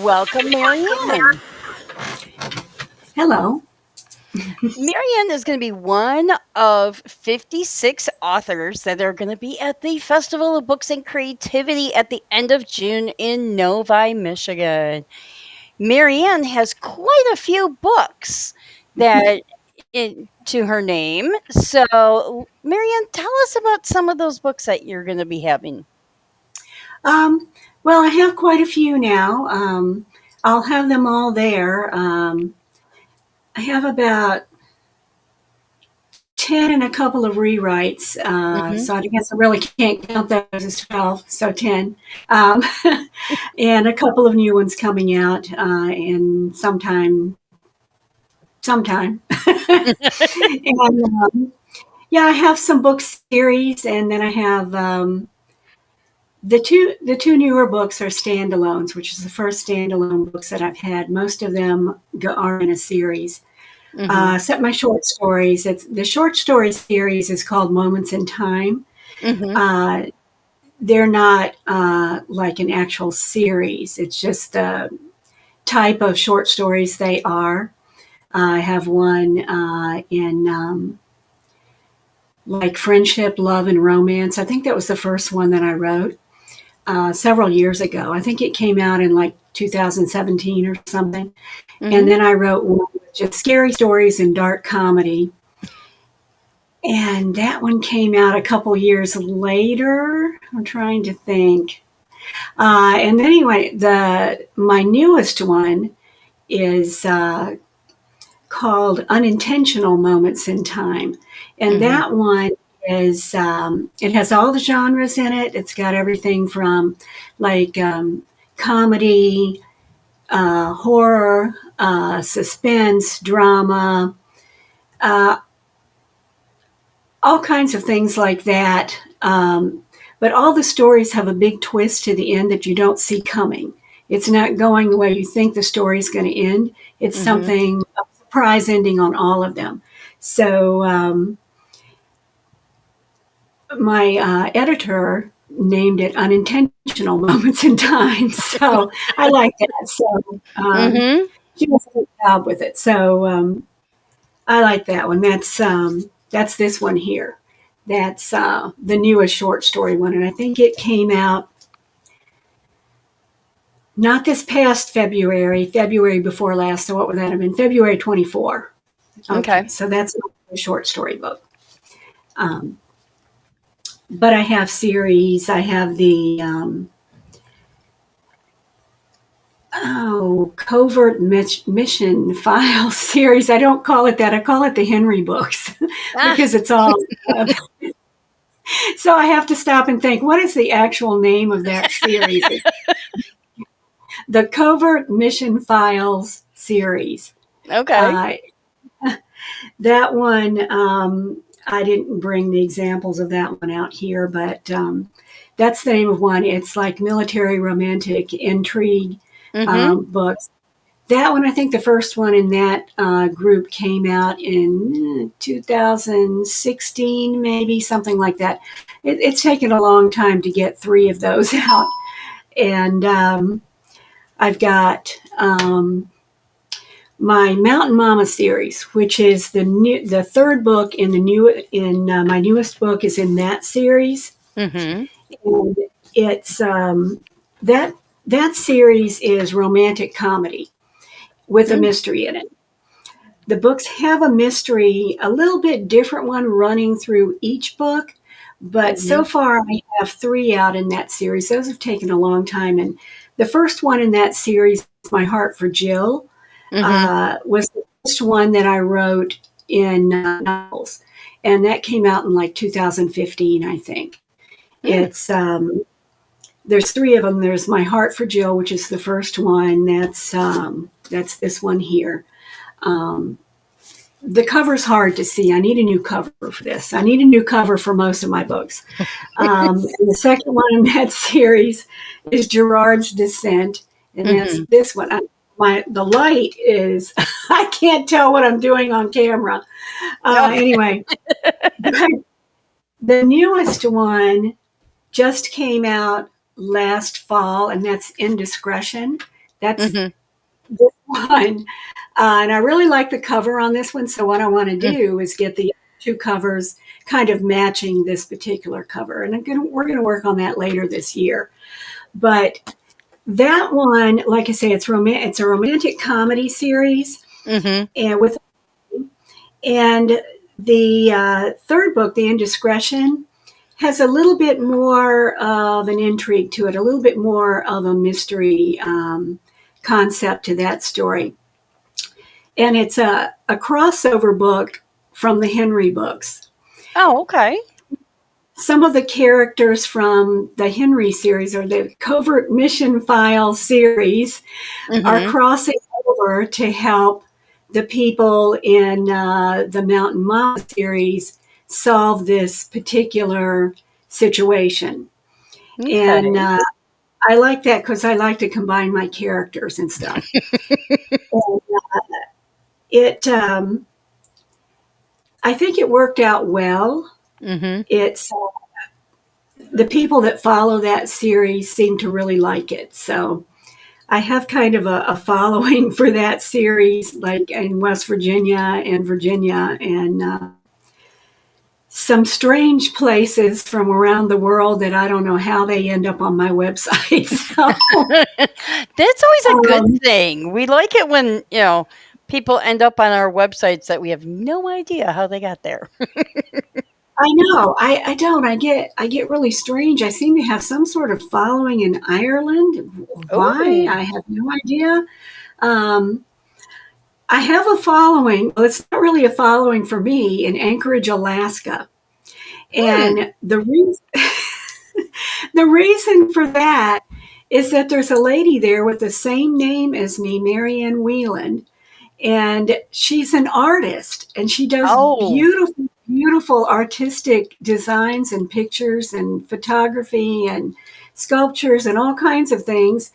welcome Marianne. Hello. Marianne is going to be one of 56 authors that are going to be at the Festival of Books and Creativity at the end of June in Novi, Michigan. Marianne has quite a few books that to her name. So, Marianne, tell us about some of those books that you're going to be having. Well, I have quite a few now. I'll have them all there. I have about 10 and a couple of rewrites. So I guess I really can't count those as 12, so 10. And a couple of new ones coming out in sometime. And, yeah, I have some book series, and then I have the two newer books are standalones, which is the first standalone books that I've had. Most of them are in a series. Except my short stories. The short story series is called Moments in Time. They're not like an actual series. It's just the type of short stories they are. I have one in like friendship, love, and romance. I think that was the first one that I wrote several years ago. I think it came out in like 2017 or something. And then I wrote one with just scary stories and dark comedy. And that one came out a couple years later. I'm trying to think. And then anyway, my newest one is called Unintentional Moments in Time. And that one is, it has all the genres in it. It's got everything from like comedy, horror, suspense, drama, all kinds of things like that. But all the stories have a big twist to the end that you don't see coming. It's not going the way you think the story is going to end. It's something, a surprise ending on all of them. So my editor named it Unintentional Moments in Time. So I like that. So she does a good job with it. So I like that one. That's this one here. That's the newest short story one. And I think it came out not this past February before last. So what would that have been? February 24. Okay. So that's a short story book. But I have series. I have the Covert Mission Files series. I don't call it that. I call it the Henry books because it's all. So I have to stop and think, what is the actual name of that series? The Covert Mission Files series. Okay. That one, I didn't bring the examples of that one out here, but that's the name of one. It's like military romantic intrigue books. That one, I think the first one in that group came out in 2016, maybe something like that. It's taken a long time to get 3 of those out. And I've got my Mountain Mama series, which is the third book in my newest book is in that series. And it's that series is romantic comedy with a mystery in it. The books have a mystery, a little bit different one running through each book, but so far I have 3 out in that series. Those have taken a long time. And the first one in that series, My Heart for Jill, was the first one that I wrote in novels. And that came out in like 2015, I think. It's there's 3 of them. There's My Heart for Jill, which is the first one. That's this one here. The cover's hard to see. I need a new cover for this. I need a new cover for most of my books. And the second one in that series is Gerard's Descent, and that's this one. The light is, I can't tell what I'm doing on camera. Anyway, the newest one just came out last fall, and that's Indiscretion. That's Mhm. this one. And I really like the cover on this one. So what I want to Mm. do is get the two covers kind of matching this particular cover. And we're going to work on that later this year. But that one, like I say, it's a romantic comedy series, Mhm. and the third book, The Indiscretion, has a little bit more of an intrigue to it, a little bit more of a mystery concept to that story. And it's a crossover book from the Henry books. Oh, okay. Some of the characters from the Henry series or the Covert Mission File series are Mhm. crossing over to help the people in the Mountain Mama series solve this particular situation. And Okay. I like that because I like to combine my characters and stuff. And it, I think it worked out well. Mhm. It's the people that follow that series seem to really like it. So I have kind of a following for that series, like in West Virginia and Virginia, and some strange places from around the world that I don't know how they end up on my website. So, That's always a good um, thing. We like it when, people end up on our websites that we have no idea how they got there. I know I don't. I get really strange. I seem to have some sort of following in Ireland. Why? Oh. I have no idea. Um, I have a following. Well, it's not really a following for me in Anchorage, Alaska. Hmm. And the reason for that is that there's a lady there with the same name as me, Marianne Wieland, and she's an artist and she does Oh. beautiful, beautiful artistic designs and pictures and photography and sculptures and all kinds of things.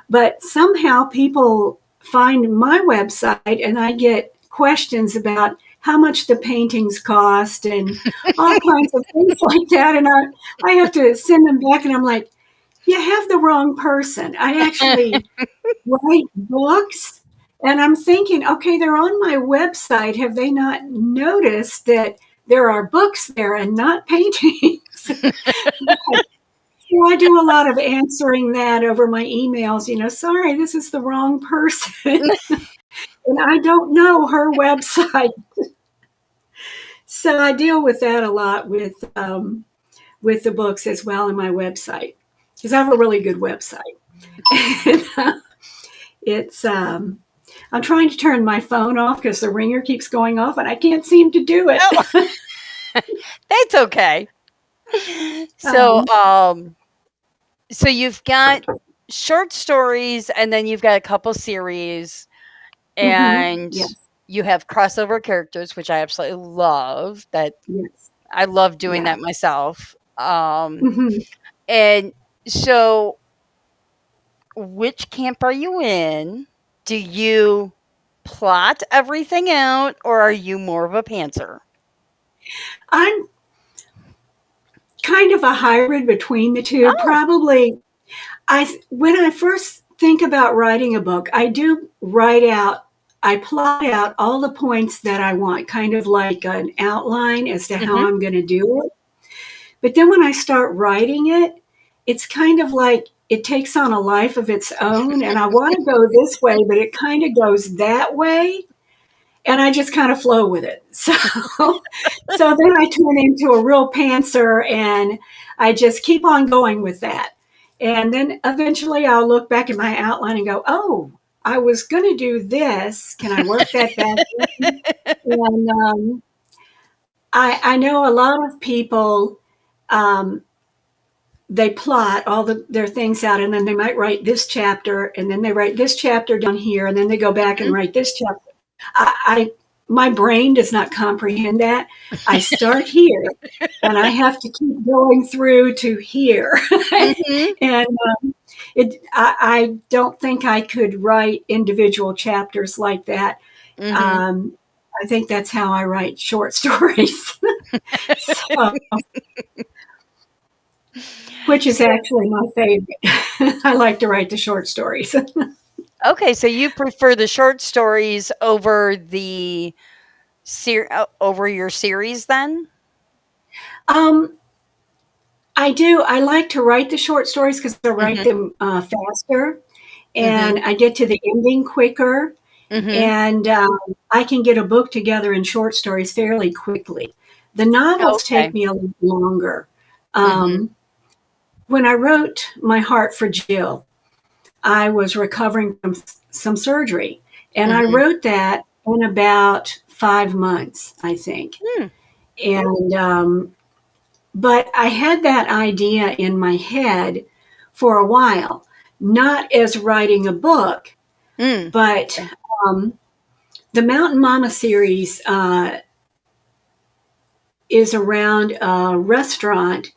But somehow people find my website and I get questions about how much the paintings cost and all kinds of things like that. And I have to send them back and I'm like, you have the wrong person. I actually write books. And I'm thinking, okay, they're on my website. Have they not noticed that there are books there and not paintings? So I do a lot of answering that over my emails, sorry, this is the wrong person. And I don't know her website. So I deal with that a lot with the books as well in my website because I have a really good website. And, it's I'm trying to turn my phone off because the ringer keeps going off and I can't seem to do it. Oh, that's okay. So, um, so you've got short stories and then you've got a couple series and yes, you have crossover characters, which I absolutely love. That yes, I love doing yeah. that myself. hmm And so which camp are you in? Do you plot everything out or are you more of a pantser? I'm kind of a hybrid between the two. Oh. Probably, when I first think about writing a book, I do I plot out all the points that I want, kind of like an outline as to how Mhm. I'm going to do it. But then when I start writing it, it's kind of like it takes on a life of its own. And I want to go this way, but it kind of goes that way. And I just kind of flow with it. So then I turn into a real pantser and I just keep on going with that. And then eventually I'll look back at my outline and go, oh, I was going to do this. Can I work that back in? And I know a lot of people, um, they plot their things out and then they might write this chapter and then they write this chapter down here and then they go back and Mhm. write this chapter. I my brain does not comprehend that. I start here and I have to keep going through to here. Mhm. And I don't think I could write individual chapters like that. Mhm. Um, I think that's how I write short stories. So, which is So actually my favorite. I like to write the short stories. Okay, so you prefer the short stories over over your series then? Um, I do. I like to write the short stories because I write Mhm, them faster, and mhm, I get to the ending quicker, mhm. and I can get a book together in short stories fairly quickly. The novels take Okay. me a little longer. Mhm, Um, when I wrote My Heart for Jill, I was recovering from some surgery, and I mhm. wrote that in about 5 months, I think. Hmm, And but I had that idea in my head for a while, not as writing a book, mm. but Okay. um, the Mountain Mama series is around a restaurant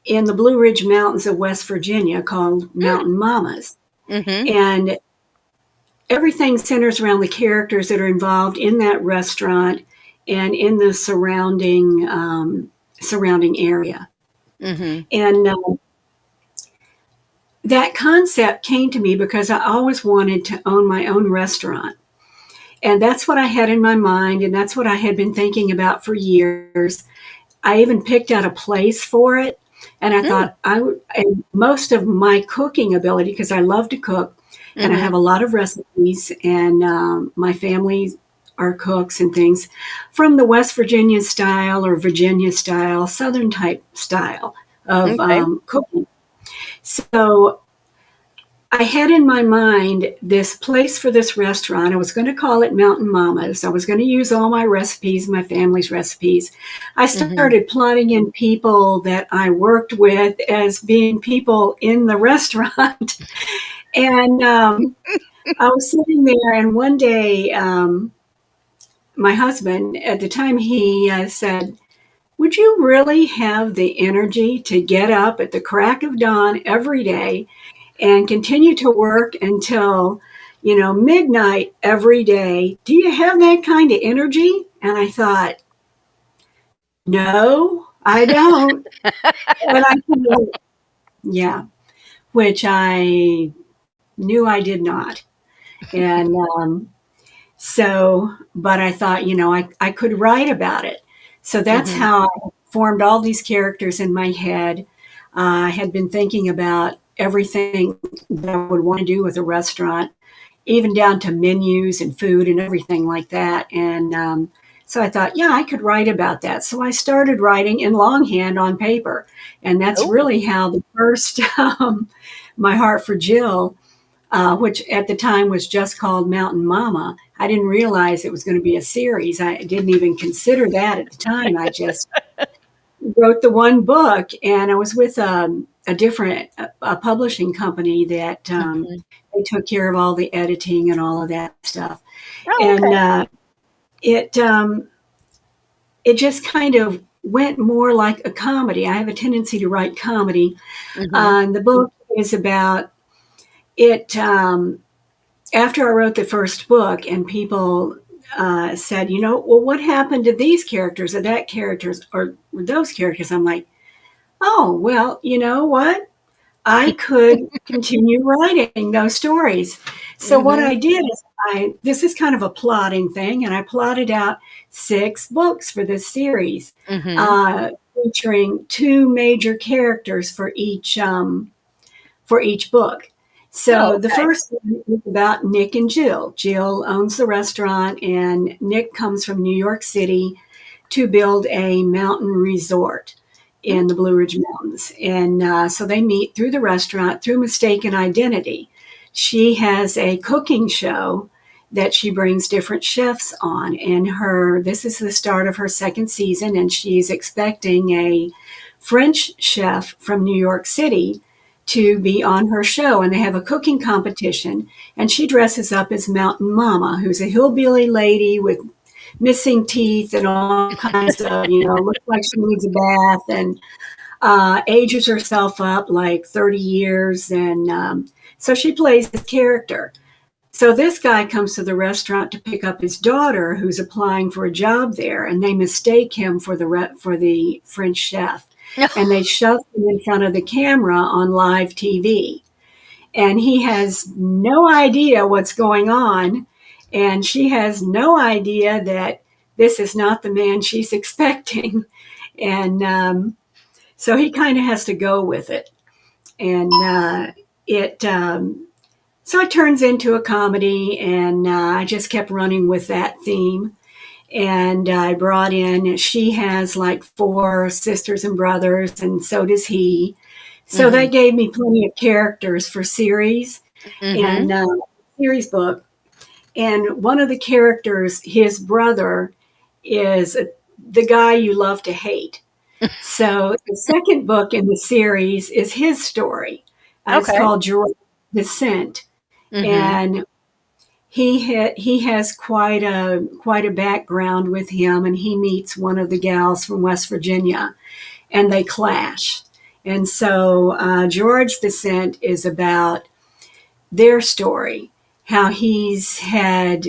in the Blue Ridge Mountains of West Virginia called Mm, Mountain Mamas. mhm. And everything centers around the characters that are involved in that restaurant and in the surrounding area. Mhm. And that concept came to me because I always wanted to own my own restaurant. And that's what I had in my mind, and that's what I had been thinking about for years. I even picked out a place for it, and I Mm, thought I would, and most of my cooking ability, because I love to cook, and I mhm. have a lot of recipes, and my family are cooks and things from the West Virginia style or Virginia style, Southern type style of Okay. cooking. So I had in my mind this place for this restaurant. I was going to call it Mountain Mama's. I was going to use all my recipes, my family's recipes. I Mhm. started plotting in people that I worked with as being people in the restaurant. And I was sitting there, and one day, my husband, at the time, he said, "Would you really have the energy to get up at the crack of dawn every day and continue to work until, midnight every day? Do you have that kind of energy?" And I thought, no, I don't. And I thought, yeah, which I knew I did not. And but I thought, I could write about it. So that's Mhm. how I formed all these characters in my head. I had been thinking about everything that I would want to do with a restaurant, even down to menus and food and everything like that. And so I thought, yeah, I could write about that. So I started writing in longhand on paper. And that's Oh. really how the first My Heart for Jill, which at the time was just called Mountain Mama. I didn't realize it was going to be a series. I didn't even consider that at the time. I just wrote the one book, and I was with a publishing company that Mhm. they took care of all the editing and all of that stuff. Oh, And okay. it it just kind of went more like a comedy. I have a tendency to write comedy. Mhm. And the book is about it. After I wrote the first book, and people said, well, what happened to these characters or that characters or those characters? I'm like, oh, well, you know what? I could continue writing those stories. So what Mhm. I did is this is kind of a plotting thing, and I plotted out 6 books for this series, Mhm. uh, featuring 2 major characters for each book. Oh, So the okay. first one is about Nick and Jill. Jill owns the restaurant, and Nick comes from New York City to build a mountain resort Mm, in the Blue Ridge Mountains. And so they meet through the restaurant through mistaken identity. She has a cooking show that she brings different chefs on, and this is the start of her second season, and she's expecting a French chef from New York City to be on her show, and they have a cooking competition, and she dresses up as Mountain Mama, who's a hillbilly lady with missing teeth and all kinds of, looks like she needs a bath, and ages herself up like 30 years. And so she plays this character. So this guy comes to the restaurant to pick up his daughter, who's applying for a job there, and they mistake him for the French chef, and they shove him in front of the camera on live TV. and he has no idea what's going on, and she has no idea that this is not the man she's expecting, and so he kind of has to go with it, and it so it turns into a comedy, and I just kept running with that theme. And I brought in, she has like 4 sisters and brothers, and so does he. So Mhm. that gave me plenty of characters for series and Mhm. series book. And one of the characters, his brother, is the guy you love to hate. So the second book in the series is his story. It's Okay. called Gerard's Descent, Mhm. and he has quite a background with him, and he meets one of the gals from West Virginia, and they clash. And so George's Descent is about their story, how he's had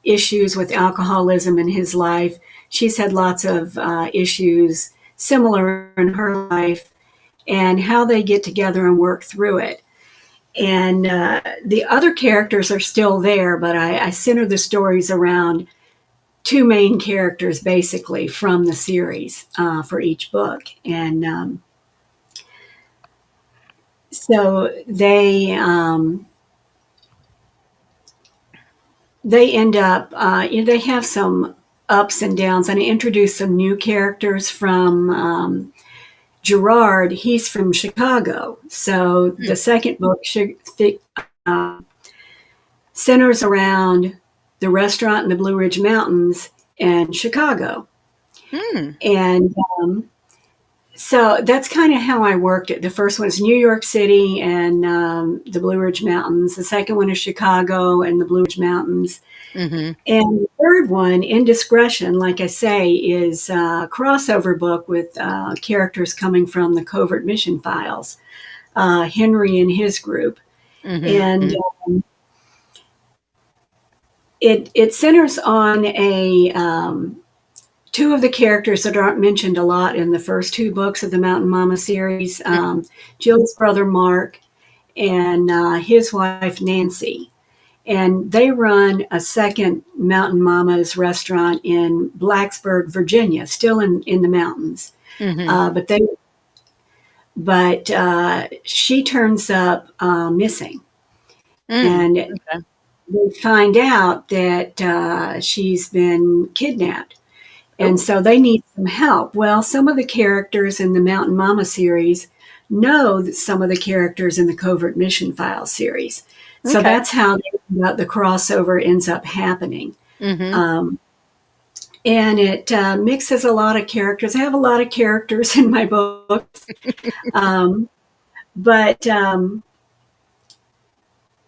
issues with alcoholism in his life. She's had lots of issues similar in her life, and how they get together and work through it. And the other characters are still there, but I center the stories around 2 main characters basically from the series for each book. And so they end up, they have some ups and downs, and I introduce some new characters from Gerard. He's from Chicago. So the second book uh, centers around the restaurant in the Blue Ridge Mountains in Chicago. Hmm. And so that's kind of how I worked it. The first one is New York City and the Blue Ridge Mountains. The second one is Chicago and the Blue Ridge Mountains. Mhm. And the third one, Indiscretion, like I say, is a crossover book with characters coming from the Covert Mission Files, Henry and his group. Mhm. And Mhm. it centers on a 2 of the characters that aren't mentioned a lot in the first 2 books of the Mountain Mama series, Jill's brother Mark and his wife Nancy. And they run a second Mountain Mama's restaurant in Blacksburg, Virginia, still in the mountains. Mhm. Uh, but they, but she turns up missing, Mm. and Okay. they find out that she's been kidnapped. And Oh. so they need some help. Well, some of the characters in the Mountain Mama series know that some of the characters in the Covert Mission Files series. So Okay. that's how the crossover ends up happening. Mhm. Um, and it mixes a lot of characters. I have a lot of characters in my books. Um, but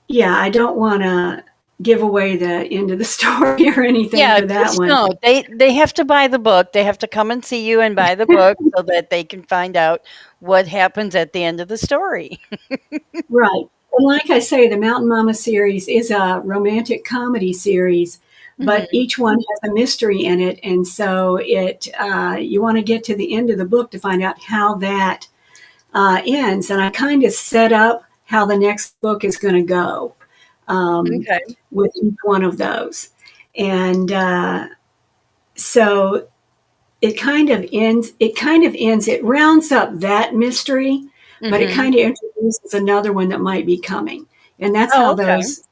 yeah, I don't want to give away the end of the story or anything Yeah, for that just one. no, they have to buy the book. They have to come and see you and buy the book so that they can find out what happens at the end of the story. Right. And like I say, the Mountain Mama series is a romantic comedy series, but Mhm. each one has a mystery in it, and so it you want to get to the end of the book to find out how that ends. And I kind of set up how the next book is going to go um, Okay. with each one of those, and so it rounds up that mystery, but it Mhm. kind of introduces another one that might be coming, and that's Oh, how okay. those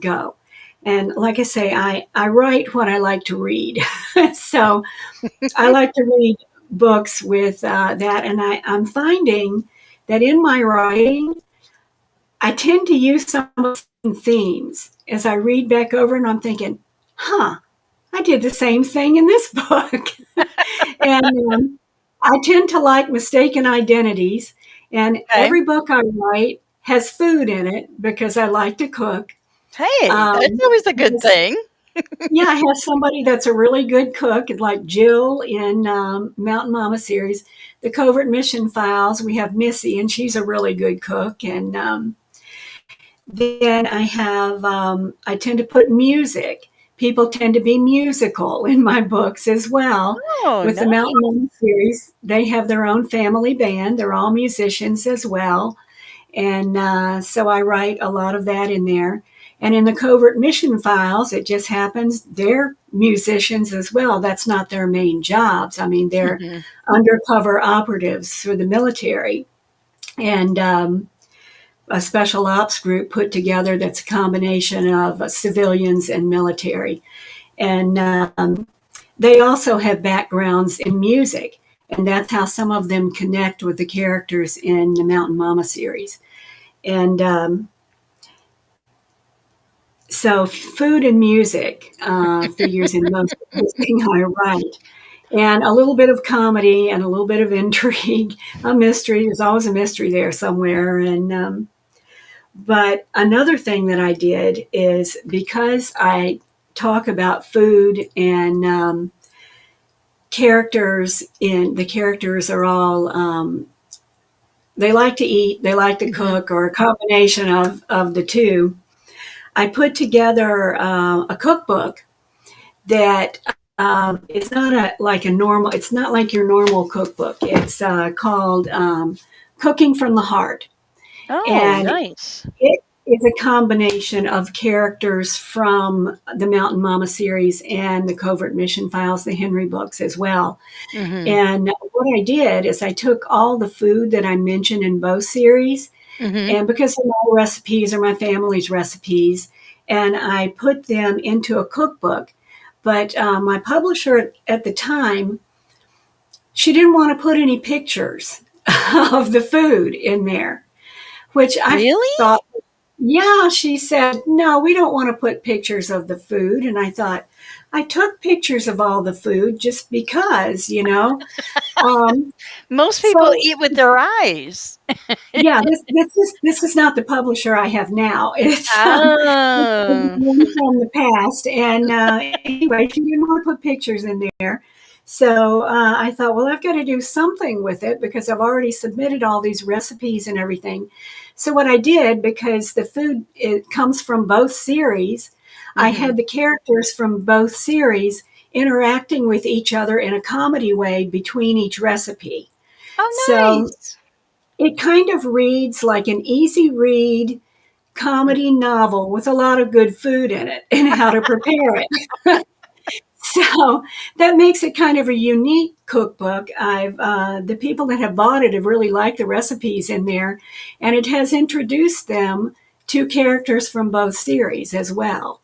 go. And like I say, I write what I like to read. So I like to read books with that, and I'm finding that in my writing I tend to use some of the themes as I read back over, and I'm thinking, huh, I did the same thing in this book. And I tend to like mistaken identities, and Okay. every book I write has food in it because I like to cook. Hey, that's Um, always a good thing. yeah, I have somebody that's a really good cook, like Jill in Mountain Mama series. The Covert Mission Files, we have Missy, and she's a really good cook. And then I tend to put music. People tend to be musical in my books as well. Oh, With the nice. Mountain Mama series, they have their own family band. They're all musicians as well. And so I write a lot of that in there. And in the Covert Mission Files, it just happens they're musicians as well. That's not their main jobs. I mean, they're Mhm. undercover operatives for the military. And a special ops group put together that's a combination of civilians and military. And they also have backgrounds in music. And that's how some of them connect with the characters in the Mountain Mama series. And so food and music figures in most of everything I write. And a little bit of comedy and a little bit of intrigue, a mystery. There's always a mystery there somewhere. And but another thing that I did is because I talk about food and characters in the characters are all they like to eat, they like to Mhm. cook, or a combination of the two. I put together a cookbook that it's not like a normal. It's not like your normal cookbook. It's called Cooking from the Heart, Oh, and nice. it is a combination of characters from the Mountain Mama series and the Covert Mission Files, the Henry books as well. Mhm. And what I did is I took all the food that I mentioned in both series, Mhm. and because my recipes are my family's recipes, and I put them into a cookbook. But my publisher at the time, she didn't want to put any pictures of the food in there, which I Really? thought, yeah, she said, no, we don't want to put pictures of the food. And I thought, I took pictures of all the food just because, you know. Um, Most people so eat with their eyes. yeah, this is not the publisher I have now. It's Oh. one from the past, and anyway, she didn't want to put pictures in there. So I thought, well, I've got to do something with it because I've already submitted all these recipes and everything. So what I did, because the food it comes from both series, I Mhm. had the characters from both series interacting with each other in a comedy way between each recipe. Oh, So nice. it kind of reads like an easy read comedy novel with a lot of good food in it and how to prepare it. So that makes it kind of a unique cookbook. I've the people that have bought it have really liked the recipes in there, and it has introduced them to characters from both series as well.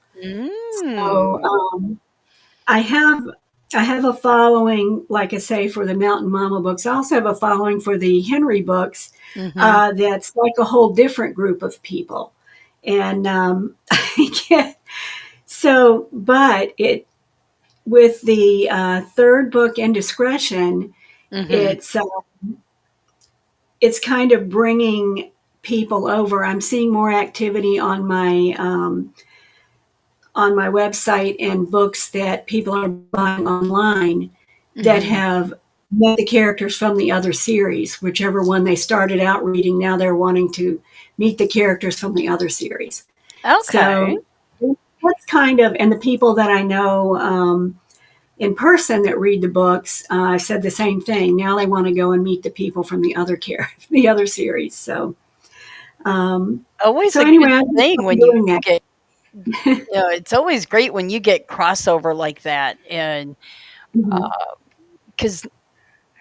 So Mm. I have I have a following, like I say, for the Mountain Mama books. I also have a following for the Henry books. Mhm. That's like a whole different group of people, and yeah, so. But it with the third book, Indiscretion, Mhm. it's uh, it's kind of bringing people over. I'm seeing more activity on my website and books that people are buying online that Mhm. have met the characters from the other series, whichever one they started out reading. Now they're wanting to meet the characters from the other series. Okay. So that's kind of, and the people that I know in person that read the books said the same thing. Now they want to go and meet the people from the other the other series. Um, Always so a anyway, good I just thing love when you doing that. get it's always great when you get crossover like that, and Mhm, because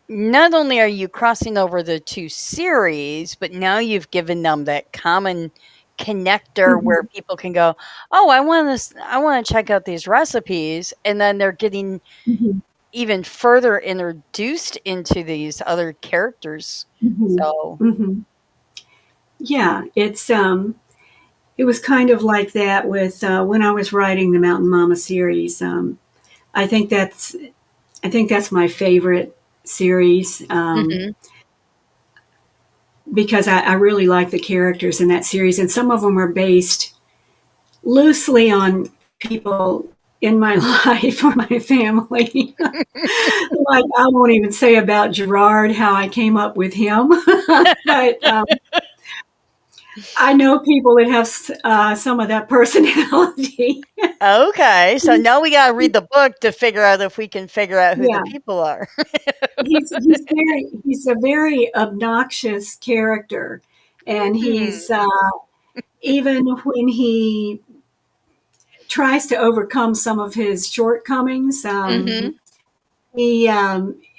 not only are you crossing over the 2 series, but now you've given them that common connector where mhm, people can go, "Oh, I wanna check out these recipes," and then they're getting mhm, even further introduced into these other characters. mhm, So mhm. Yeah, it was kind of like that with when I was writing the Mountain Mama series. I think that's I think that's my favorite series mhm, because I really like the characters in that series, and some of them are based loosely on people in my life or my family. Like I won't even say about Gerard how I came up with him, but I know people that have some of that personality. okay, so now we gotta read the book to figure out if we can figure out who the Yeah, people are. he's a very obnoxious character, And Hmm. he's even when he tries to overcome some of his shortcomings, Mhm. he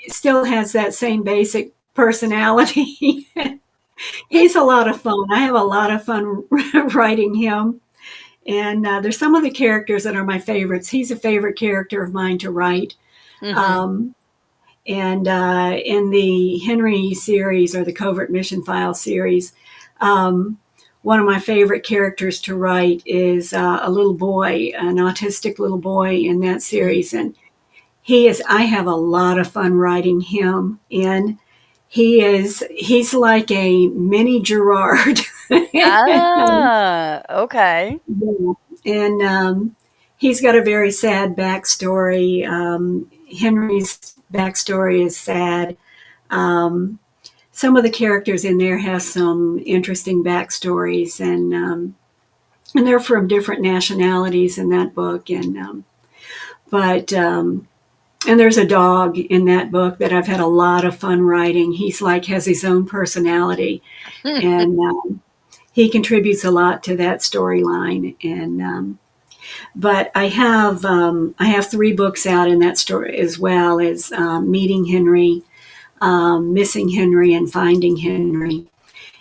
still has that same basic personality. He's a lot of fun. I have a lot of fun writing him. And there's some of the characters that are my favorites. He's a favorite character of mine to write. Mhm. Um, and in the Henry series or the Covert Mission File series, um, one of my favorite characters to write is a little boy, an autistic little boy in that Mm. series. And I have a lot of fun writing him. And he's like a mini Gerard. Ah, okay. Yeah. And he's got a very sad backstory. Henry's backstory is sad. Um, some of the characters in there have some interesting backstories, and they're from different nationalities in that book. But and there's a dog in that book that I've had a lot of fun writing. He's like has his own personality, and he contributes a lot to that storyline. And but I have three books out in that story as well as Meeting Henry, Missing Henry, and Finding Henry.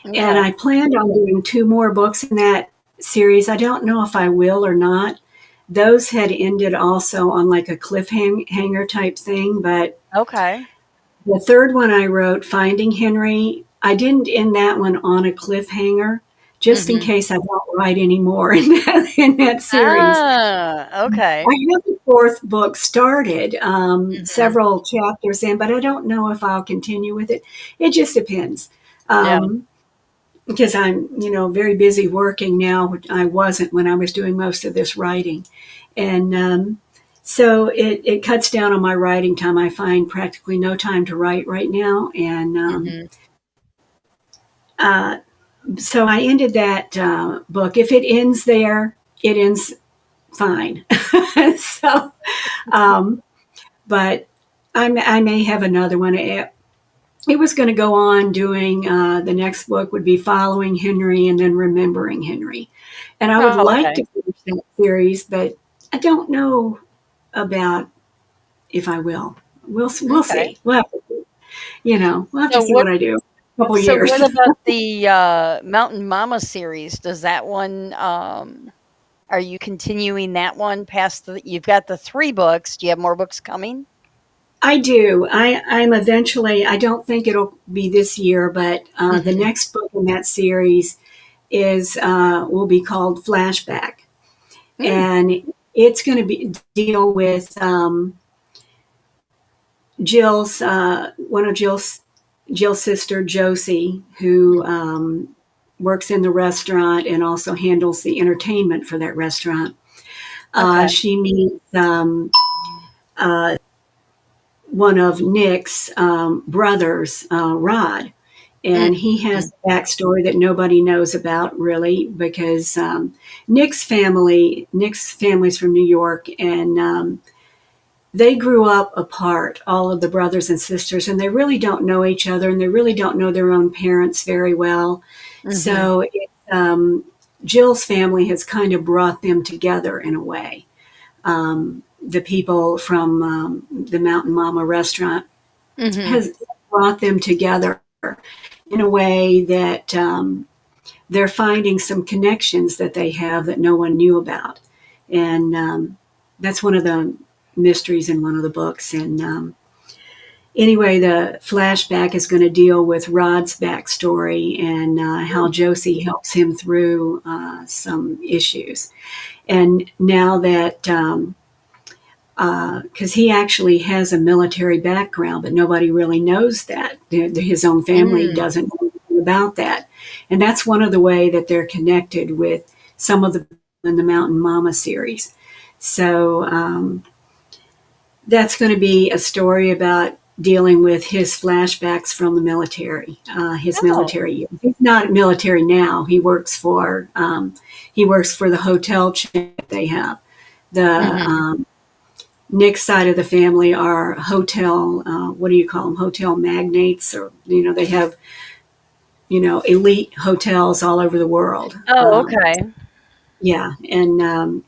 And Okay. I planned on doing two more books in that series. I don't know if I will or not. Those had ended also on like a cliffhanger type thing, but Okay. the third one I wrote, Finding Henry, I didn't end that one on a cliffhanger, just in Mhm. case I don't write anymore in that series. Ah, I okay. have the fourth book started, Mhm. several chapters in, but I don't know if I'll continue with it. It just depends. Yeah. Because I'm, very busy working now, which I wasn't when I was doing most of this writing. And so it cuts down on my writing time. I find practically no time to write right now. And Mhm. uh, so I ended that book. If it ends there, it ends fine. So, um, but I may have another one. It was going to go on doing the next book would be Following Henry and then Remembering Henry. And I would Oh, like okay. to finish that series, but I don't know about if I will. We'll Okay. see. We'll have to So see what I do. A couple so years. what about the Mountain Mama series? Does that one are you continuing that one past you've got the 3 books. Do you have more books coming? I do. I'm eventually. I don't think it'll be this year, but the Mhm. next book in that series is will be called Flashback, Mm. and it's going to be deal with Jill's one of Jill's sister Josie, who works in the restaurant and also handles the entertainment for that restaurant. Okay. She meets uh, one of Nick's brothers, Rod, Mm. and he has a backstory that nobody knows about really because Nick's family's from New York, and they grew up apart, all of the brothers and sisters, and they really don't know each other, and they really don't know their own parents very well. Mhm. So Jill's family has kind of brought them together in a way. The people from the Mountain Mama restaurant Mhm. has brought them together in a way that they're finding some connections that they have that no one knew about. And that's one of the mysteries in one of the books. And anyway, the flashback is going to deal with Rod's backstory and how Josie helps him through some issues. And now that, because he actually has a military background, but nobody really knows that. His own family Mm. doesn't know anything about that. And that's one of the way that they're connected with some of the in the Mountain Mama series. So that's going to be a story about dealing with his flashbacks from the military, his Oh. military years. He's not military now. He works for the hotel chain that they have. The Mhm. Nick's side of the family are hotel. What do you call them? Hotel magnates, or they have elite hotels all over the world. Oh, okay. Yeah, and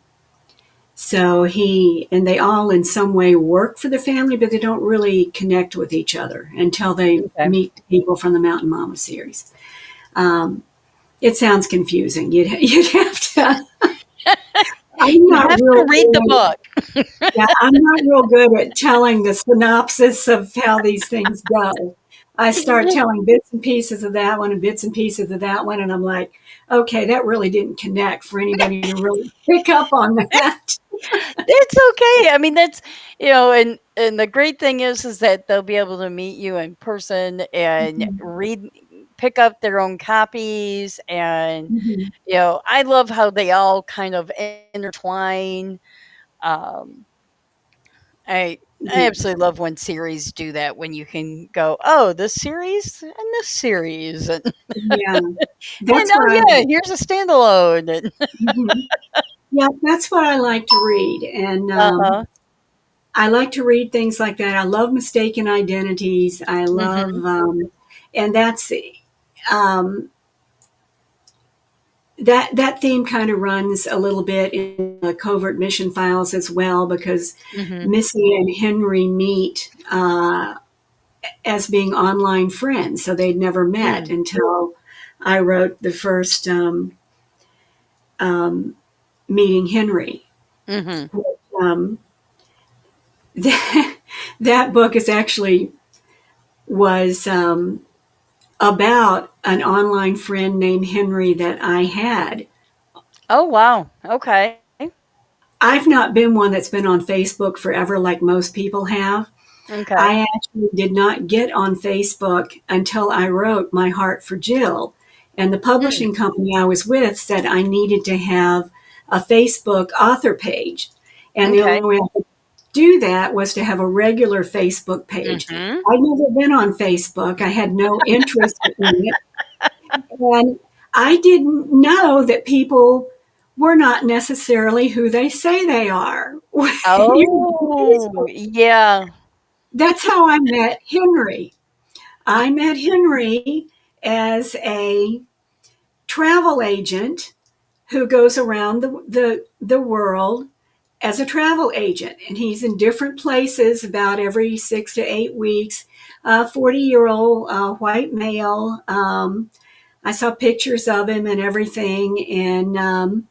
so they all in some way work for the family, but they don't really connect with each other until they Okay. meet the people from the Mountain Mama series. Um, it sounds confusing. You'd have to. I'm You not have to real read the good. book. Yeah, I'm not real good at telling the synopsis of how these things go. I start telling bits and pieces of that one and bits and pieces of that one, and I'm like, okay, that really didn't connect for anybody to really pick up on that. It's okay. I mean, that's and the great thing is that they'll be able to meet you in person and Mhm. pick up their own copies, and Mhm. I love how they all kind of intertwine. Um, I Yeah. absolutely love when series do that, when you can go, oh, this series and this series, and Yeah. That's what oh I yeah, like. here's a standalone. And Mhm. Yeah, that's what I like to read, and uh-huh. I like to read things like that. I love mistaken identities. I love, Hmm. and um, that theme kind of runs a little bit in the Covert Mission Files as well, because Hmm. Missy and Henry meet as being online friends, so they'd never met Mm. until I wrote the first um, meeting Henry. Hmm. Um, that, that book is actually was about an online friend named Henry that I had. Oh wow. Okay. I've not been one that's been on Facebook forever like most people have. Okay. I actually did not get on Facebook until I wrote My Heart for Jill. And the Mm. publishing company I was with said I needed to have a Facebook author page. And the Okay. only way I could do that was to have a regular Facebook page. Hmm. I'd never been on Facebook. I had no interest in it. And I didn't know that people were not necessarily who they say they are. When you're on Oh, Facebook. yeah. That's how I met Henry. I met Henry as a travel agent who goes around the world as a travel agent. And he's in different places about every 6 to 8 weeks. 40-year-old white male. I saw pictures of him and everything. And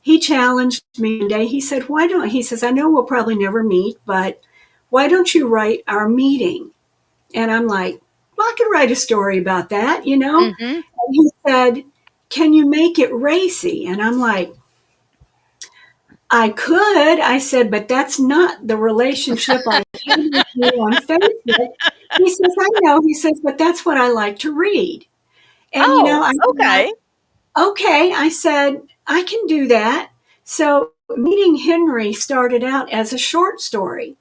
he challenged me one day. He said, why don't, he says, I know we'll probably never meet, but why don't you write our meeting? And I'm like, well, I could write a story about that, you know? Mhm. And he said, can you make it racy? And I'm like, I could. I said, but that's not the relationship I had with you on Facebook. He says, I know. He says, but that's what I like to read. And, Oh, I thought, okay. okay, I said, I can do that. So Meeting Henry started out as a short story.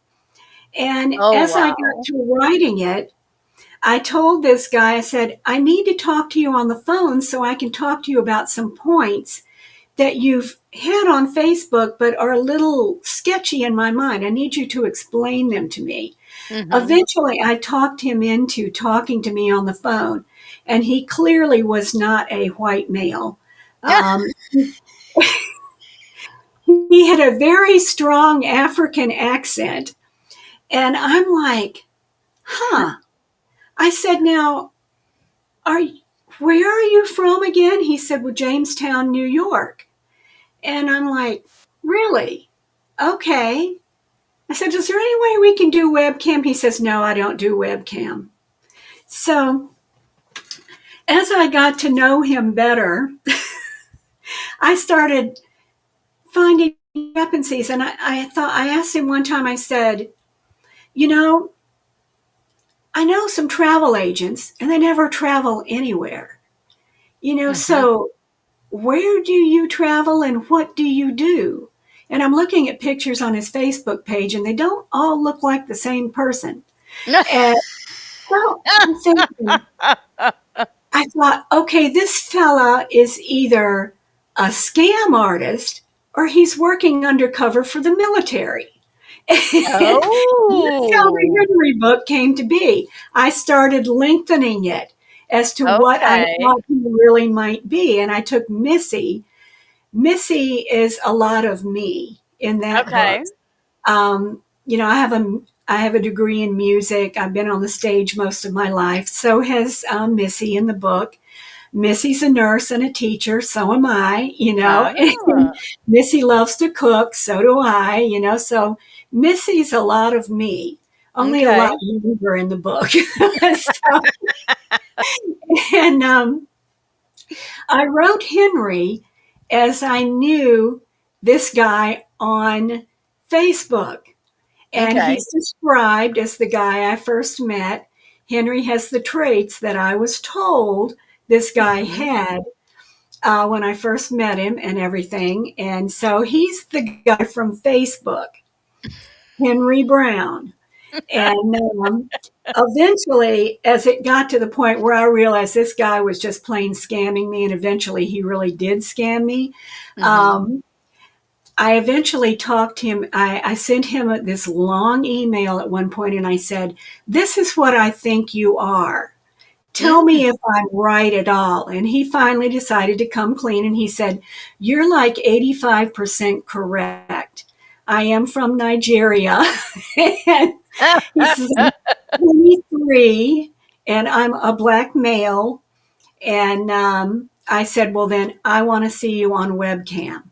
And Oh, as I got wow. to writing it, I told this guy, I said, I need to talk to you on the phone so I can talk to you about some points that you've had on Facebook but are a little sketchy in my mind. I need you to explain them to me. Mhm. Eventually, I talked him into talking to me on the phone, and he clearly was not a white male. Um, he had a very strong African accent, and I'm like, huh. I said, now, are where are you from again? He said, well, Jamestown, New York. And I'm like, really? Okay. I said, is there any way we can do webcam? He says, no, I don't do webcam. So as I got to know him better, I started finding discrepancies. And I asked him one time, I said, you know, I know some travel agents and they never travel anywhere. Mhm. So where do you travel and what do you do? And I'm looking at pictures on his Facebook page and they don't all look like the same person. And so I'm thinking, I thought, okay, this fella is either a scam artist or he's working undercover for the military. And that's how the Oh. Henry book came to be. I started lengthening it. as to what I Okay. thought he really might be. And I took Missy. Missy is a lot of me in that book. Okay. I have a degree in music. I've been on the stage most of my life. So has Missy in the book. Missy's a nurse and a teacher, so am I, and Ah, Missy loves to cook, so do I, so Missy's a lot of me, only a lot okay. younger in the book. So, and I wrote Henry as I knew this guy on Facebook. And Okay. he's described as the guy I first met. Henry has the traits that I was told this guy Mhm. had when I first met him and everything. And so he's the guy from Facebook, Henry Brown. And eventually, as it got to the point where I realized this guy was just plain scamming me, and eventually he really did scam me, Mhm. um, I eventually talked to him. I sent him this long email at one point and I said, "This is what I think you are. Tell Mm. me if I'm right at all." And he finally decided to come clean and he said, "You're like 85% correct. I am from Nigeria." And he says, "I'm 23 and I'm a black male." And I said, "Well, then I want to see you on webcam."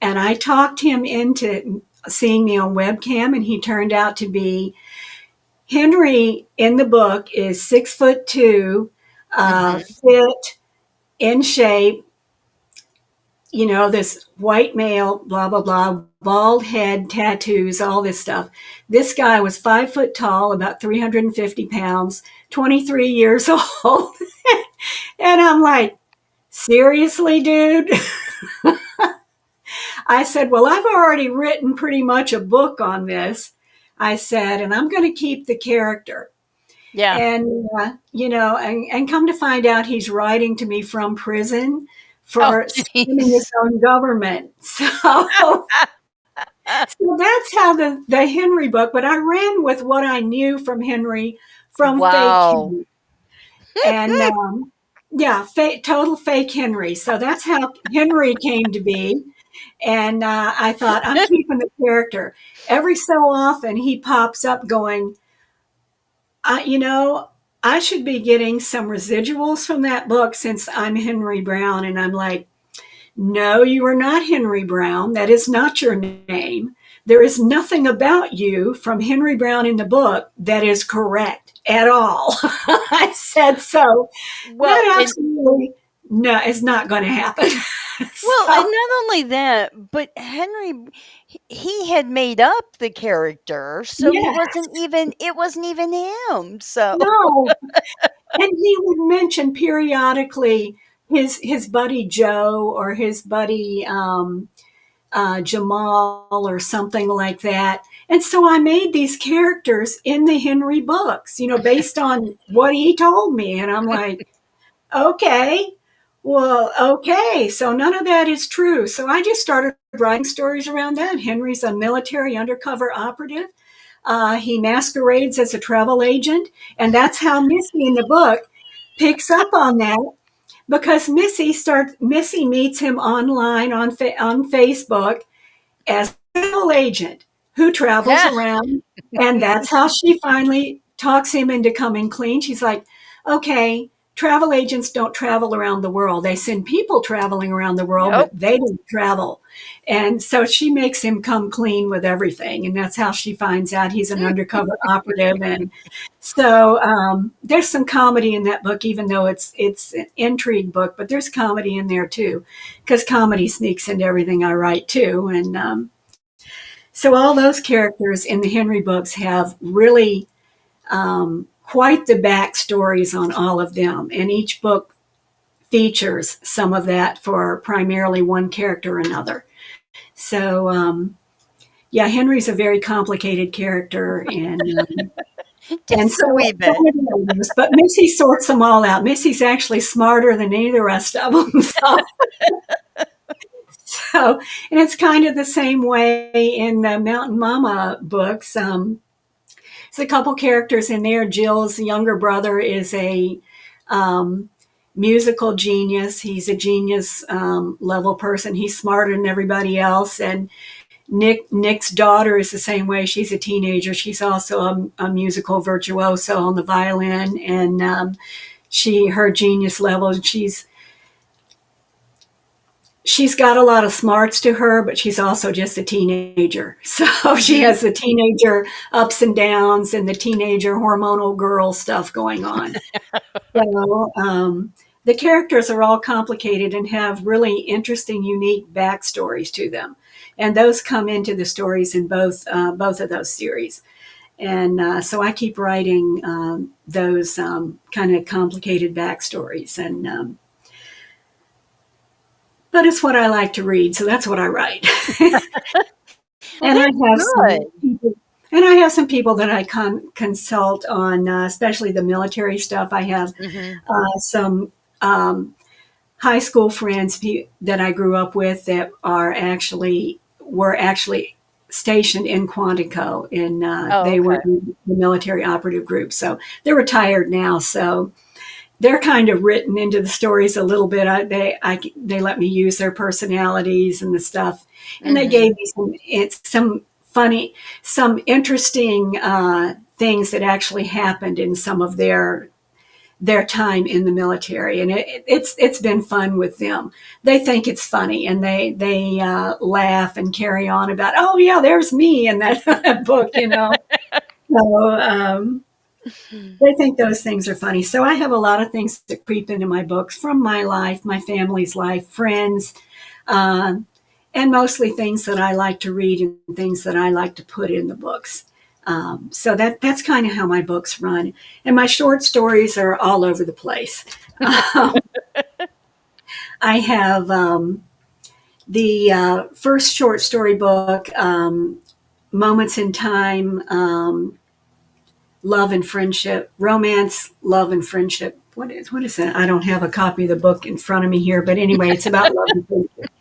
And I talked him into seeing me on webcam, and he turned out to be Henry in the book is 6'2", Mhm. fit, in shape, this white male, blah, blah, blah, bald head, tattoos, all this stuff. This guy was 5 foot tall, about 350 pounds, 23 years old. And I'm like, seriously, dude? I said, well, I've already written pretty much a book on this. I said, and I'm going to keep the character. Yeah. And, and come to find out he's writing to me from prison Oh, for scamming his jeez. own government. So that's how the Henry book, but I ran with what I knew from Henry from fake Wow. Henry. And yeah, total fake Henry. So that's how Henry came to be. And I thought, I'm keeping the character. Every so often, he pops up going, I, you know, I should be getting some residuals from that book since I'm Henry Brown. And I'm like, no, you are not Henry Brown. That is not your name. There is nothing about you from Henry Brown in the book that is correct at all. I said so. Well, That and absolutely no, is not going to happen. and So not only that, but Henry, he had made up the character, so he yeah, wasn't even. It wasn't even him. So no. And he would mention periodically his buddy Joe or his buddy Jamal or something like that. And so I made these characters in the Henry books, based on what he told me. And I'm like, okay, well, okay. So none of that is true. So I just started writing stories around that. Henry's a military undercover operative. He masquerades as a travel agent. And that's how Missy in the book picks up on that because Missy meets him online on Facebook as a travel agent who travels yeah, around. And that's how she finally talks him into coming clean. She's like, okay, travel agents don't travel around the world. They send people traveling around the world, but nope. they don't travel. And so she makes him come clean with everything. And that's how she finds out he's an undercover operative. And so there's some comedy in that book, even though it's an intrigue book, but there's comedy in there too, because comedy sneaks into everything I write too. And so all those characters in the Henry books have really quite the backstories on all of them, and each book features some of that for primarily one character or another. So yeah, Henry's a very complicated character, and Just a so wee bit. many others. But Missy sorts them all out. Missy's actually smarter than any of the rest of them. So, and it's kind of the same way in the Mountain Mama books. There's a couple characters in there. Jill's younger brother is a Um, Musical genius. He's a genius level person. He's smarter than everybody else. And Nick's daughter is the same way. She's a teenager. She's also a musical virtuoso on the violin, and her genius level. She's got a lot of smarts to her, but she's also just a teenager. So she Mhm. has the teenager ups and downs and the teenager hormonal girl stuff going on. So the characters are all complicated and have really interesting, unique backstories to them, and those come into the stories in both of those series. And so I keep writing those kind of complicated backstories, and but it's what I like to read, so that's what I write. Well, And I that's have some good. people, and I have some people that I consult on, especially the military stuff. I have Mhm. some high school friends that I grew up with that were actually stationed in Quantico, and Oh, they were okay. in the military operative group. So they're retired now. So they're kind of written into the stories a little bit. They let me use their personalities and the stuff, and they gave Mhm. me some funny, some interesting things that actually happened in some of their time in the military, and it's been fun with them. They think it's funny, and they laugh and carry on about, oh yeah, there's me in that book, you know. So they think those things are funny. So I have a lot of things that creep into my books from my life, my family's life, friends, um, and mostly things that I like to read and things that I like to put in the books. So that's kind of how my books run. And my short stories are all over the place. I have the first short story book, Moments in Time, Love and Friendship, Romance, Love and Friendship. What is that? I don't have a copy of the book in front of me here, but anyway, it's about love and friendship.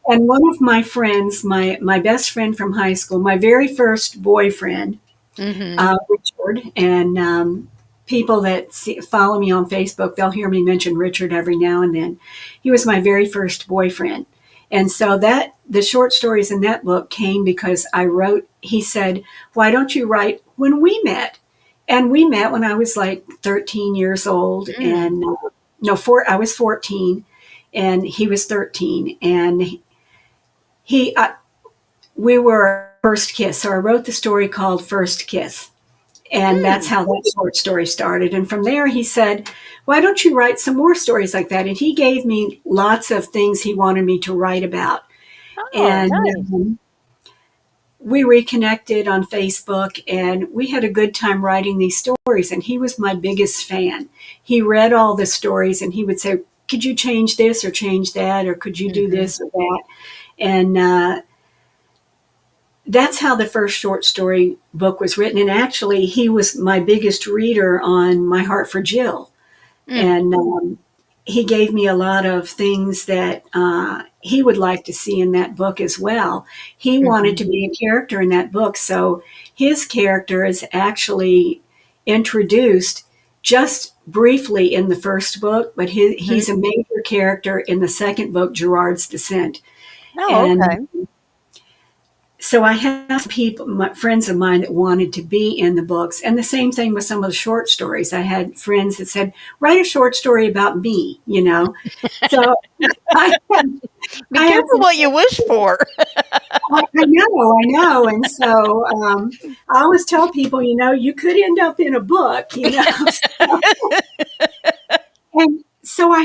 And one of my friends, my best friend from high school, my very first boyfriend, Mhm. Richard, and people that follow me on Facebook, they'll hear me mention Richard every now and then. He was my very first boyfriend. And so that the short stories in that book came because I wrote, he said, why don't you write when we met? And we met when I was like 13 years old, Mm. and no, I was 14 and he was 13. And he, we were first kiss. So I wrote the story called First Kiss. And that's Mm. how that short story started. And from there, he said, why don't you write some more stories like that? And he gave me lots of things he wanted me to write about. Oh, And nice. we reconnected on Facebook, and we had a good time writing these stories. And he was my biggest fan. He read all the stories and he would say, could you change this or change that? Or could you do Mhm. this or that? And that's how the first short story book was written. And actually, he was my biggest reader on My Heart for Jill. Mm. And he gave me a lot of things that he would like to see in that book as well. He wanted Mhm. to be a character in that book. So his character is actually introduced just briefly in the first book, but Mhm. he's a major character in the second book, Gerard's Descent. Oh, And okay. so I have people, friends of mine that wanted to be in the books, and the same thing with some of the short stories. I had friends that said, "Write a short story about me," you know. So I have, Be I have careful some. what you wish for. I know, and so I always tell people, you could end up in a book, you know. And so I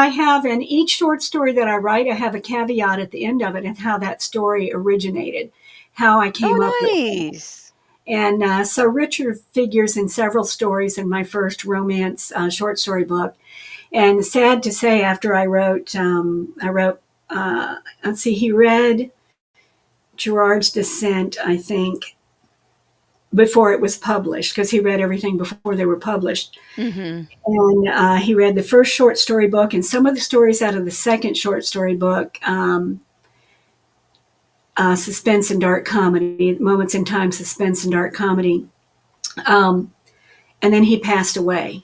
have, and each short story that I write, I have a caveat at the end of it and how that story originated, how I came up Oh, with. nice. And so Richard figures in several stories in my first romance short story book. And sad to say, after I wrote, let's see, he read Gerard's Descent, I think, before it was published, because he read everything before they were published. Mhm. And he read the first short story book and some of the stories out of the second short story book, Suspense and Dark Comedy, Moments in Time, Suspense and Dark Comedy. Um, and then he passed away.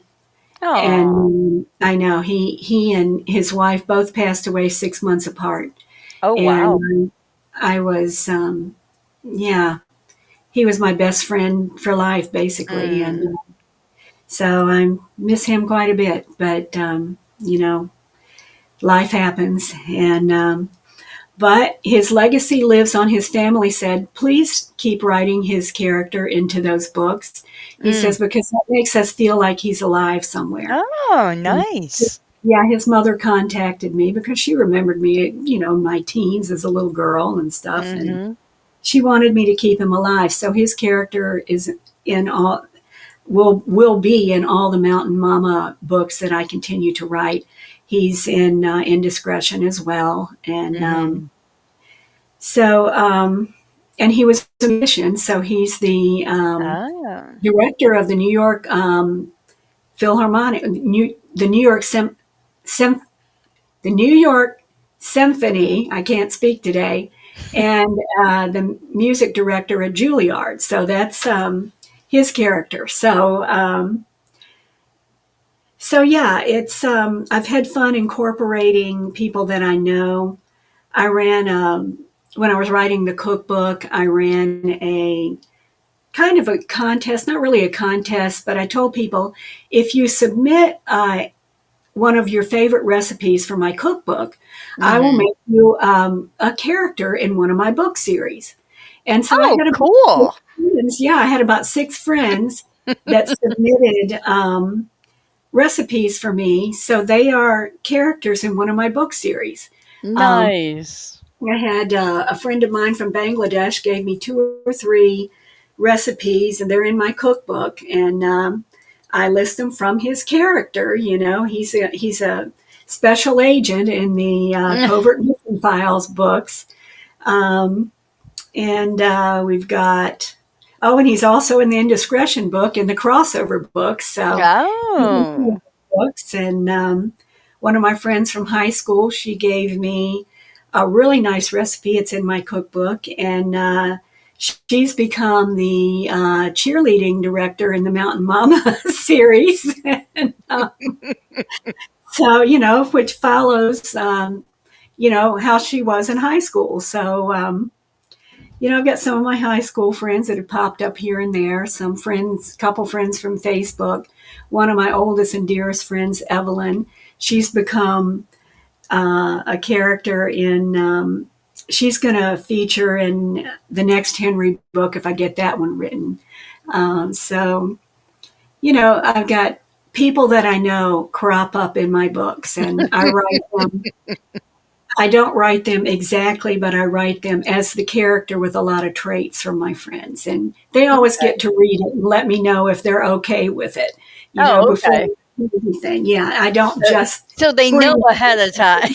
And Oh. I know he and his wife both passed away 6 months apart. Oh, wow. And I was, yeah, he was my best friend for life, basically. And Mm. so I miss him quite a bit. But, life happens. And, but his legacy lives on. His family said, please keep writing his character into those books. He Mm. says, because that makes us feel like he's alive somewhere. Oh, And nice. yeah, his mother contacted me because she remembered me, in my teens as a little girl and stuff. And Mhm. she wanted me to keep him alive. So his character is in all, will be in all the Mountain Mama books that I continue to write. He's in Indiscretion as well. And Mhm. so, and he was a musician. So he's the Oh. director of the New York Philharmonic, the New York Sym- the New York Symphony. I can't speak today, and the music director at Juilliard. So that's his character. So yeah, it's I've had fun incorporating people that I know. I ran when I was writing the cookbook. I ran a kind of a contest, not really a contest, but I told people if you submit one of your favorite recipes for my cookbook, I will Mhm. make you a character in one of my book series. And so I Oh, had about cool. 6 friends. Yeah, I had about 6 friends that submitted recipes for me. So they are characters in one of my book series. Um, Nice. I had a friend of mine from Bangladesh gave me 2 or 3 recipes, and they're in my cookbook. And I list them from his character. He's a special agent in the Covert Mission Files books, um, and we've got. Oh, and he's also in the Indiscretion book and the crossover book. So he's in 2 Oh. books. And one of my friends from high school, she gave me a really nice recipe. It's in my cookbook, and she's become the cheerleading director in the Mountain Mama series. And, so, which follows, how she was in high school. So, I've got some of my high school friends that have popped up here and there, some friends, couple friends from Facebook. One of my oldest and dearest friends, Evelyn, she's become a character in, she's going to feature in the next Henry book if I get that one written. So, I've got people that I know crop up in my books, and I write them. I don't write them exactly, but I write them as the character with a lot of traits from my friends. And they always get Okay. to read it and let me know if they're okay with it, Oh, before okay. I do anything. Yeah, I don't So just so they spring know it. ahead of time.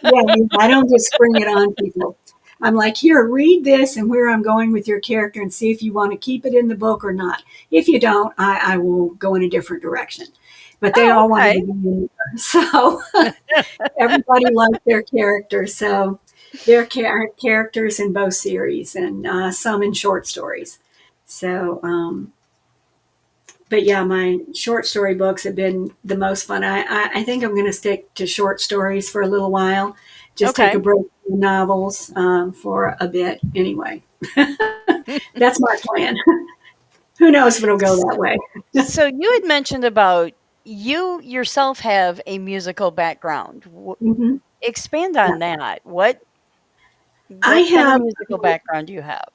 Yeah, I don't just spring it on people. I'm like, here, read this and where I'm going with your character and see if you want to keep it in the book or not. If you don't, I will go in a different direction. But they Oh, all wanted okay. to be in there. So everybody liked their character. So there are characters in both series and some in short stories. So, but yeah, my short story books have been the most fun. I think I'm going to stick to short stories for a little while. Just take Okay. a break from novels for a bit anyway. That's my plan. Who knows if it'll go that way? So you had mentioned about you yourself have a musical background. Hmm. Expand Yeah. on that. What I kind of have musical background do you have?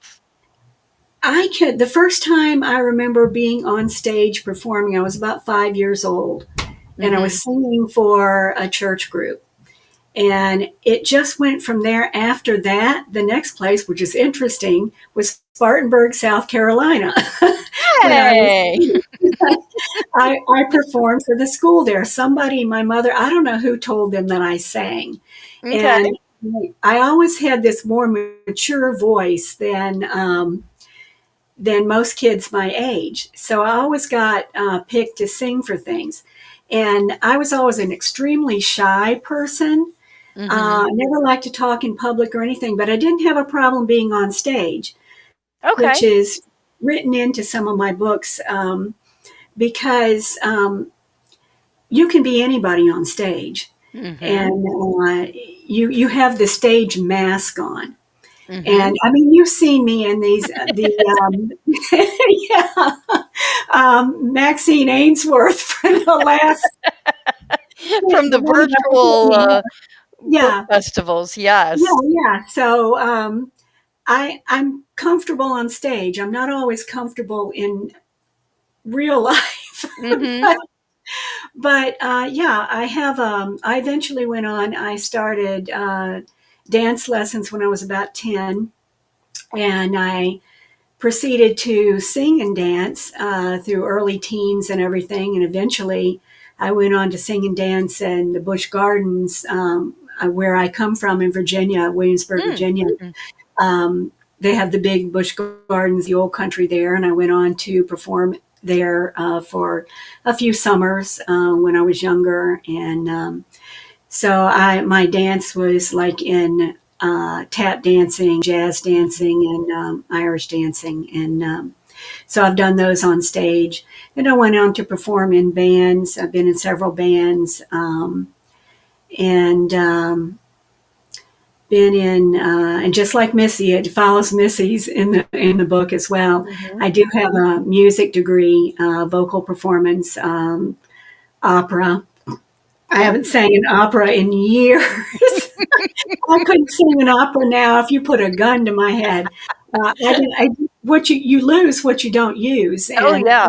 the first time I remember being on stage performing, I was about 5 years old, and I Mhm. was singing for a church group. And it just went from there. After that, the next place, which is interesting, was Spartanburg, South Carolina. When Hey. I performed for the school there. Somebody, my mother, I don't know who told them that I sang. Okay. And I always had this more mature voice than most kids my age. So I always got picked to sing for things. And I was always an extremely shy person. Mhm. Never liked to talk in public or anything, but I didn't have a problem being on stage, which Okay. is written into some of my books because you can be anybody on stage, Mhm. and you have the stage mask on. And Mhm. I mean, you've seen me in these yeah, Maxine Ainsworth from the last From the one that I was virtual, looking at. book Yeah, festivals, yeah, yes. yeah. So I'm comfortable on stage. I'm not always comfortable in real life, Mhm. but yeah, I have. I eventually went on. I started dance lessons when I was about 10, and I proceeded to sing and dance through early teens and everything. And eventually I went on to sing and dance in the Busch Gardens, where I come from in Virginia, Williamsburg, Mm, Virginia. mhm. Um, they have the big Busch Gardens, the old country there. And I went on to perform there for a few summers when I was younger. And so my dance was like in tap dancing, jazz Mhm. dancing, and Irish dancing, and so I've done those on stage. And I went on to perform in bands. I've been in several bands, and been in and just like Missy, it follows Missy's in the book as well. Mhm. I do have a music degree, vocal performance, opera. I Oh. haven't sang an opera in years. I couldn't sing an opera now if you put a gun to my head. What you lose what you don't use, Oh, and yeah.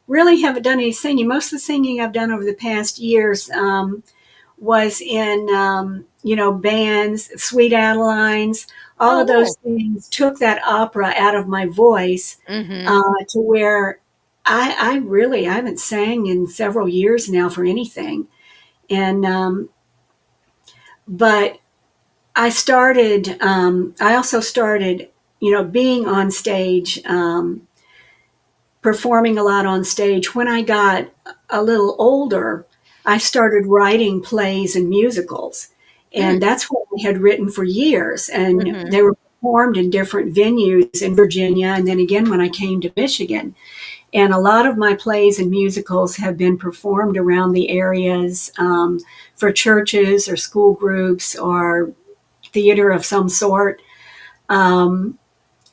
really haven't done any singing. Most of the singing I've done over the past years was in bands, Sweet Adelines, all of those Oh. things took that opera out of my voice Mhm. to where I haven't sang in several years now for anything, and but I also started, being on stage, performing a lot on stage. When I got a little older, I started writing plays and musicals. Mm. And that's what I had written for years. And Mhm. they were performed in different venues in Virginia. And then again, when I came to Michigan. And a lot of my plays and musicals have been performed around the areas for churches or school groups or theater of some sort um,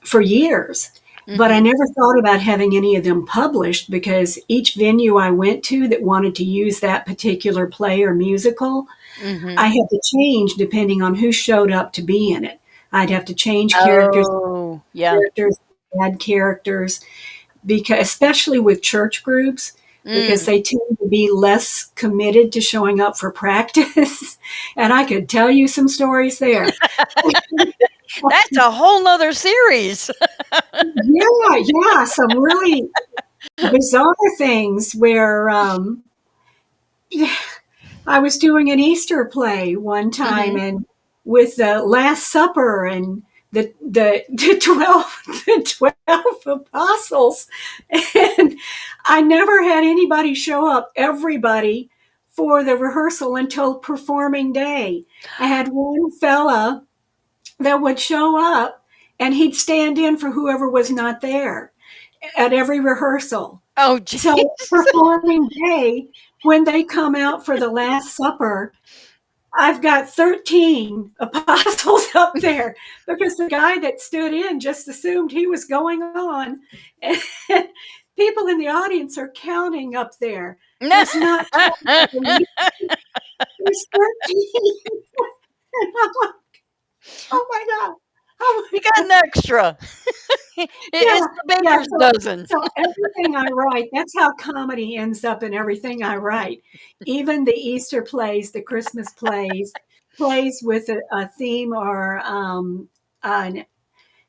for years. But I Mhm. never thought about having any of them published because each venue I went to that wanted to use that particular play or musical, I Mhm. had to change depending on who showed up to be in it. I'd have to change Oh, yeah. characters, add characters, because especially with church groups, because Mm. they tend to be less committed to showing up for practice. And I could tell you some stories there. That's a whole 'nother series. Yeah, yeah, some really bizarre things where I was doing an Easter play one time Mhm. and with the Last Supper and the 12 the 12 apostles, and I never had anybody show up, everybody, for the rehearsal until performing day. I had one fella that would show up and he'd stand in for whoever was not there at every rehearsal. Oh, So jeez. performing day, when they come out for the Last Supper, I've got 13 apostles up there because the guy that stood in just assumed he was going on. And people in the audience are counting up there. There's not 12, there's 13. Oh my God. Oh You my got God. an extra. Yeah, It's the yeah. baker's So, dozen. so everything I write, that's how comedy ends up in everything I write. Even the Easter plays, the Christmas plays, plays with a theme or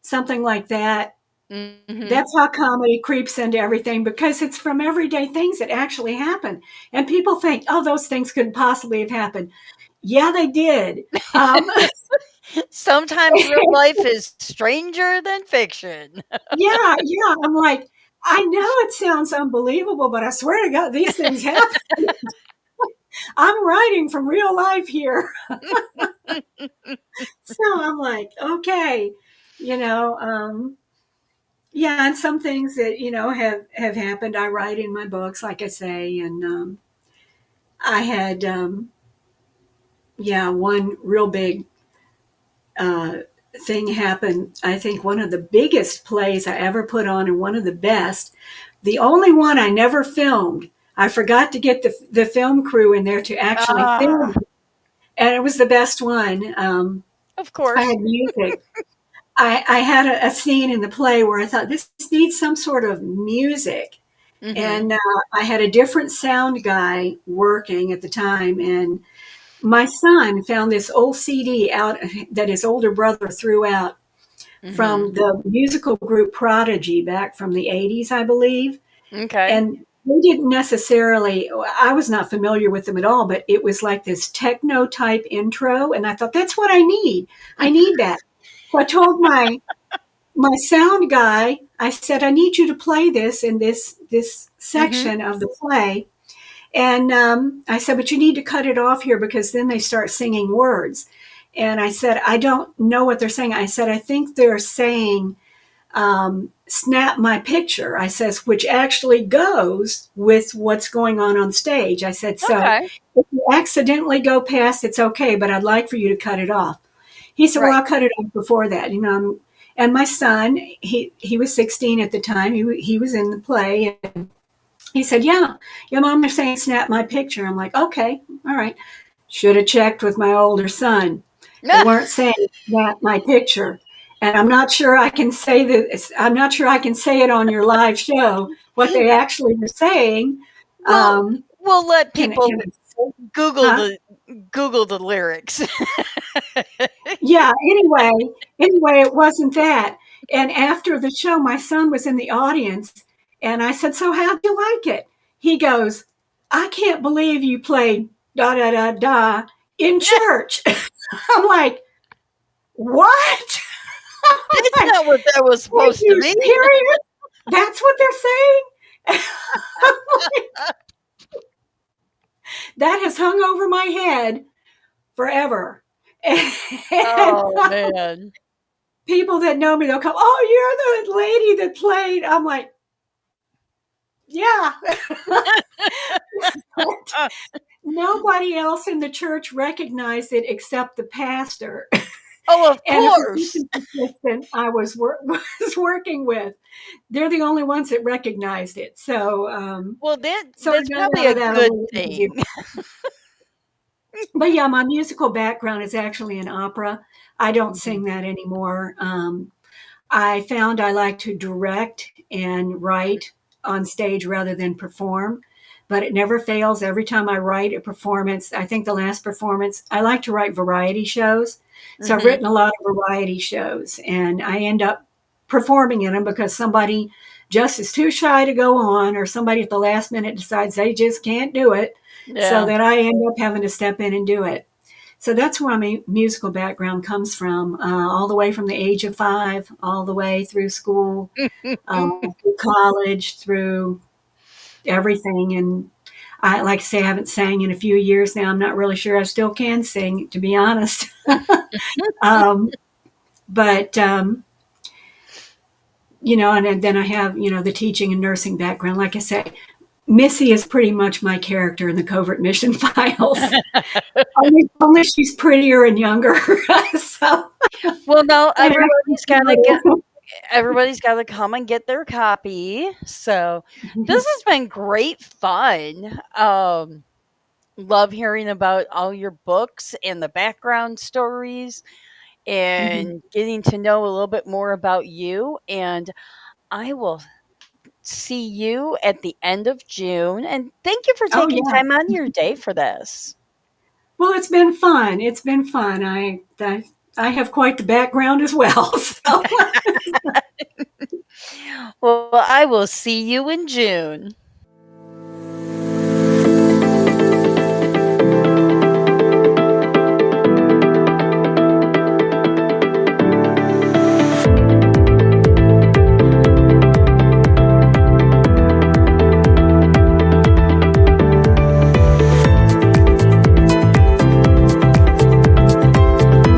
something like that. Mhm. That's how comedy creeps into everything because it's from everyday things that actually happen. And people think, oh, those things couldn't possibly have happened. Yeah, they did. Um, Sometimes real life is stranger than fiction. yeah, yeah. I'm like, I know it sounds unbelievable, but I swear to God, these things happen. I'm writing from real life here. So I'm like, okay, you know, yeah, and some things that, have happened, I write in my books, like I say, and I had, yeah, one real big uh, thing happened. I think one of the biggest plays I ever put on, and one of the best. The only one I never filmed. I forgot to get the film crew in there to actually film, Ah, and it was the best one. of I course. had music. I had a scene in the play where I thought this needs some sort of music. Mhm. And I had a different sound guy working at the time. And my son found this old CD out that his older brother threw out Mhm. from the musical group Prodigy back from the 80s, I believe. Okay. And they didn't necessarily, I was not familiar with them at all, but it was like this techno type intro. And I thought, that's what I need. I need that. So I told my sound guy, I said, I need you to play this in this Mhm. section of the play. And I said, but you need to cut it off here because then they start singing words. And I said, I don't know what they're saying. I said, I think they're saying, snap my picture. I says, which actually goes with what's going on stage. I said, so Okay. if you accidentally go past, it's okay, but I'd like for you to cut it off. He said, well, Right. I'll cut it off before that, you know. And my son, he was 16 at the time. He was in the play. And he said, yeah, mom, they're saying snap my picture. I'm like, okay, all right. Should have checked with my older son. They weren't saying snap my picture. And I'm not sure I can say that. I'm not sure I can say it on your live show what they actually were saying. Well, we'll let Can people I say? Google Huh? the Google the lyrics. Yeah. Anyway, it wasn't that. And after the show, my son was in the audience, and I said, "So how'd you like it?" He goes, "I can't believe you played da da da da in church." I'm like, "What?" That's I'm like, not what that was "Are supposed to you mean. serious? That's what they're saying?" That has hung over my head forever. And Oh, man. people that know me, they'll come, "Oh, you're the lady that played." I'm like, "Yeah." But nobody else in the church recognized it except the pastor Oh, of and a course. physician's assistant I was was working with. They're the only ones that recognized it. Well, So I that's got probably out a of that a good little easier. thing. But yeah, my musical background is actually in opera. I don't Mhm. sing that anymore. I found I like to direct and write on stage rather than perform, but it never fails. Every time I write a performance, I think the last performance, I like to write variety shows. So I've Mhm. written a lot of variety shows, and I end up performing in them because somebody just is too shy to go on, or somebody at the last minute decides they just can't do it. So Yeah. that I end up having to step in and do it. So that's where my musical background comes from, all the way from the age of 5, all the way through school, through college, through everything. And I like to say I haven't sang in a few years now. I'm not really sure I still can sing, to be honest. um, but and then I have the teaching and nursing background. Like I say, Missy is pretty much my character in the Covert Mission Files. Only she's prettier and younger. So Well, now I actually everybody's gotta come and get their copy. So, this has been great fun. Love hearing about all your books and the background stories Mhm. and getting to know a little bit more about you. And I will see you at the end of June. And thank you for Oh, taking yeah. time on your day for this. Well, it's been fun. It's been fun. I have quite the background as well. So Well, I will see you in June.